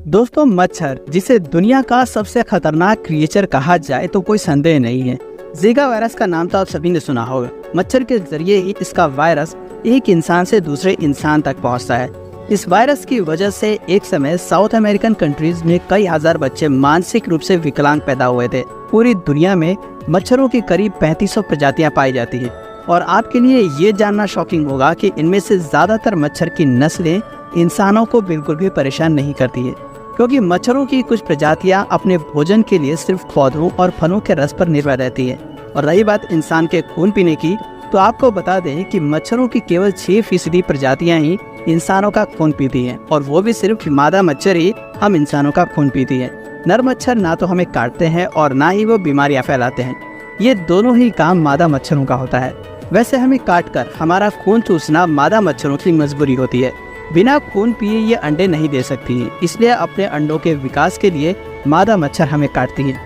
दोस्तों, मच्छर जिसे दुनिया का सबसे खतरनाक क्रिएचर कहा जाए तो कोई संदेह नहीं है। जीका वायरस का नाम तो आप सभी ने सुना होगा। मच्छर के जरिए ही इसका वायरस एक इंसान से दूसरे इंसान तक पहुंचता है। इस वायरस की वजह से एक समय साउथ अमेरिकन कंट्रीज में कई हजार बच्चे मानसिक रूप से विकलांग पैदा हुए थे। पूरी दुनिया में मच्छरों की करीब 3500 प्रजातियां पाई जाती है और आपके लिए ये जानना शॉकिंग होगा कि इनमें से ज्यादातर मच्छर की नस्लें इंसानों को बिल्कुल भी परेशान नहीं करती है, क्योंकि मच्छरों की कुछ प्रजातियां अपने भोजन के लिए सिर्फ पौधों और फलों के रस पर निर्भर रहती है। और रही बात इंसान के खून पीने की, तो आपको बता दें कि मच्छरों की केवल 6% प्रजातियां ही इंसानों का खून पीती हैं, और वो भी सिर्फ मादा मच्छर ही हम इंसानों का खून पीती है। नर मच्छर ना तो हमें काटते हैं और ना ही वो बीमारियां फैलाते हैं। ये दोनों ही काम मादा मच्छरों का होता है। वैसे हमें काटकर हमारा खून चूसना मादा मच्छरों की मजबूरी होती है। बिना खून पिए ये अंडे नहीं दे सकती हैं, इसलिए अपने अंडों के विकास के लिए मादा मच्छर हमें काटती है।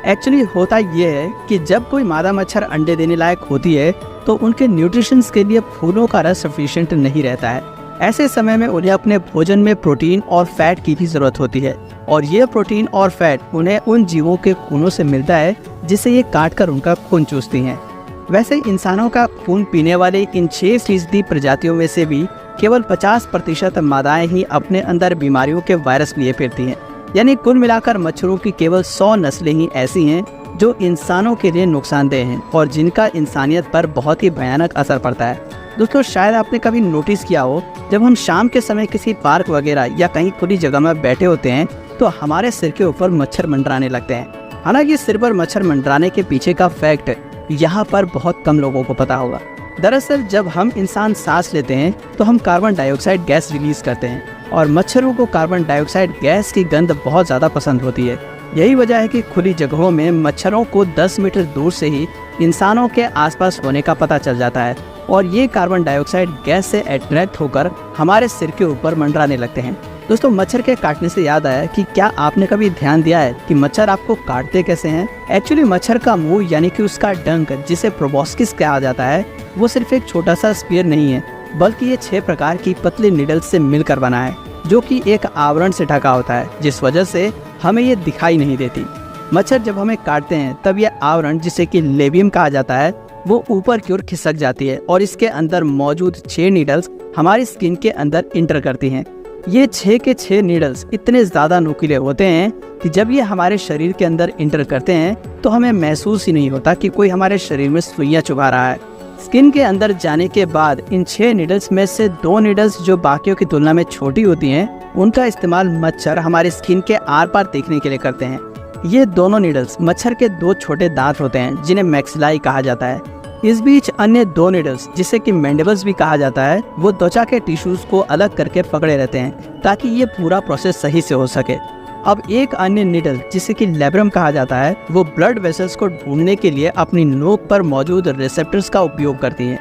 एक्चुअली होता ये है कि जब कोई मादा मच्छर अंडे देने लायक होती है तो उनके न्यूट्रिशंस के लिए फूलों का रस सफिशिएंट नहीं रहता है। ऐसे समय में उन्हें अपने भोजन में प्रोटीन और फैट की भी जरूरत होती है, और ये प्रोटीन और फैट उन्हें उन जीवों के खूनों से मिलता है जिसे ये काट कर उनका खून चूसती हैं। वैसे इंसानों का खून पीने वाले इन 6% प्रजातियों में से भी केवल 50% मादाएं ही अपने अंदर बीमारियों के वायरस लिए फिरती हैं। यानी कुल मिलाकर मच्छरों की केवल 100 नस्लें ही ऐसी हैं जो इंसानों के लिए नुकसानदेह हैं और जिनका इंसानियत पर बहुत ही भयानक असर पड़ता है। दोस्तों, शायद आपने कभी नोटिस किया हो, जब हम शाम के समय किसी पार्क वगैरह या कहीं खुली जगह में बैठे होते हैं तो हमारे सिर के ऊपर मच्छर मंडराने लगते हैं। हालांकि सिर पर मच्छर मंडराने के पीछे का फैक्ट यहाँ पर बहुत कम लोगों को पता होगा। दरअसल जब हम इंसान सांस लेते हैं तो हम कार्बन डाइऑक्साइड गैस रिलीज करते हैं, और मच्छरों को कार्बन डाइऑक्साइड गैस की गंध बहुत ज़्यादा पसंद होती है। यही वजह है कि खुली जगहों में मच्छरों को 10 मीटर दूर से ही इंसानों के आसपास होने का पता चल जाता है, और ये कार्बन डाइऑक्साइड गैस से अट्रैक्ट होकर हमारे सिर के ऊपर मंडराने लगते हैं। दोस्तों, मच्छर के काटने से याद आया कि क्या आपने कभी ध्यान दिया है कि मच्छर आपको काटते कैसे हैं? एक्चुअली मच्छर का मुंह यानी कि उसका डंक, जिसे प्रोबोस्किस कहा जाता है, वो सिर्फ एक छोटा सा स्पीयर नहीं है, बल्कि ये 6 प्रकार की पतली निडल्स से मिलकर बना है, जो कि एक आवरण से ढका होता है, जिस वजह से हमें ये दिखाई नहीं देती। मच्छर जब हमें काटते हैं तब यह आवरण, जिसे कि लेबियम कहा जाता है, वो ऊपर की ओर खिसक जाती है और इसके अंदर मौजूद 6 नीडल्स हमारी स्किन के अंदर इंटर करती हैं। ये 6 के 6 नीडल्स इतने ज़्यादा नुकीले होते हैं कि जब ये हमारे शरीर के अंदर इंटर करते हैं तो हमें महसूस ही नहीं होता कि कोई हमारे शरीर में सुइयां चुभा रहा है। स्किन के अंदर जाने के बाद इन 6 नीडल्स में से 2 नीडल्स, जो बाकियों की तुलना में छोटी होती हैं, उनका इस्तेमाल मच्छर हमारे स्किन के आर पार देखने के लिए करते हैं। ये दोनों नीडल्स मच्छर के 2 छोटे दांत होते हैं, जिन्हें मैक्सिलाई कहा जाता है। इस बीच अन्य 2 नीडल्स, जिसे कि मैंडिबल्स भी कहा जाता है, वो त्वचा के टिश्यूज को अलग करके पकड़े रहते हैं ताकि ये पूरा प्रोसेस सही से हो सके। अब एक अन्य नीडल, जिसे कि लैब्रम कहा जाता है, वो ब्लड वेसल्स को ढूंढने के लिए अपनी नोक पर मौजूद रिसेप्टर्स का उपयोग करती है।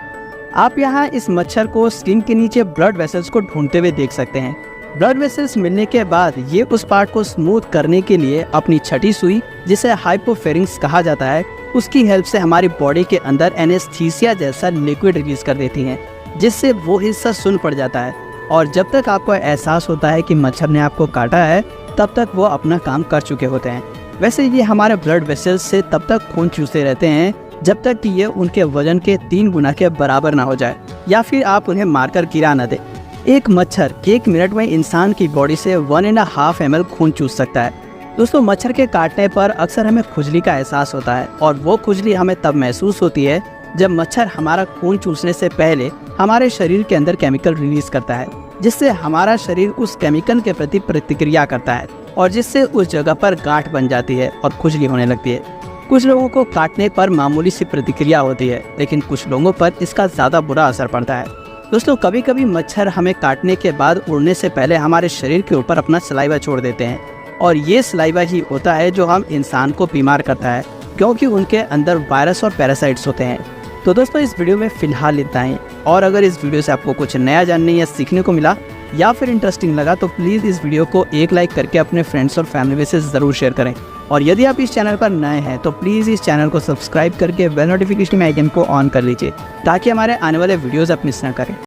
आप यहाँ इस मच्छर को स्किन के नीचे ब्लड वेसल्स को ढूंढते हुए देख सकते हैं। ब्लड वेसल्स मिलने के बाद ये उस पार्ट को स्मूथ करने के लिए अपनी छठी सुई, जिसे हाइपोफेरिंक्स कहा जाता है, उसकी हेल्प से हमारी बॉडी के अंदर एनेस्थीसिया जैसा लिक्विड रिलीज कर देती हैं, जिससे वो हिस्सा सुन्न पड़ जाता है। और जब तक आपको एहसास होता है कि मच्छर ने आपको काटा है, तब तक वो अपना काम कर चुके होते हैं। वैसे ये हमारे ब्लड वेसल्स से तब तक खून चूसते रहते हैं जब तक कि ये उनके वजन के 3 गुना के बराबर ना हो जाए, या फिर आप उन्हें मारकर गिरा न दे। एक मच्छर 1 मिनट में इंसान की बॉडी से 1.5 ml खून चूस सकता है। दोस्तों, मच्छर के काटने पर अक्सर हमें खुजली का एहसास होता है, और वो खुजली हमें तब महसूस होती है जब मच्छर हमारा खून चूसने से पहले हमारे शरीर के अंदर केमिकल रिलीज करता है, जिससे हमारा शरीर उस केमिकल के प्रति प्रतिक्रिया करता है, और जिससे उस जगह पर गांठ बन जाती है और खुजली होने लगती है। कुछ लोगों को काटने पर मामूली सी प्रतिक्रिया होती है, लेकिन कुछ लोगों पर इसका ज़्यादा बुरा असर पड़ता है। दोस्तों, कभी कभी मच्छर हमें काटने के बाद उड़ने से पहले हमारे शरीर के ऊपर अपना सलाइवा छोड़ देते हैं, और ये सलाइवा ही होता है जो हम इंसान को बीमार करता है, क्योंकि उनके अंदर वायरस और पैरासाइट्स होते हैं। तो दोस्तों, इस वीडियो में फ़िलहाल इतना ही, और अगर इस वीडियो से आपको कुछ नया जानने या सीखने को मिला या फिर इंटरेस्टिंग लगा तो प्लीज़ इस वीडियो को एक लाइक करके अपने फ्रेंड्स और फैमिली में से ज़रूर शेयर करें। और यदि आप इस चैनल पर नए हैं तो प्लीज़ इस चैनल को सब्सक्राइब करके बेल नोटिफिकेशन आइकन को ऑन कर लीजिए, ताकि हमारे आने वाले वीडियोज़ आप मिस ना करें।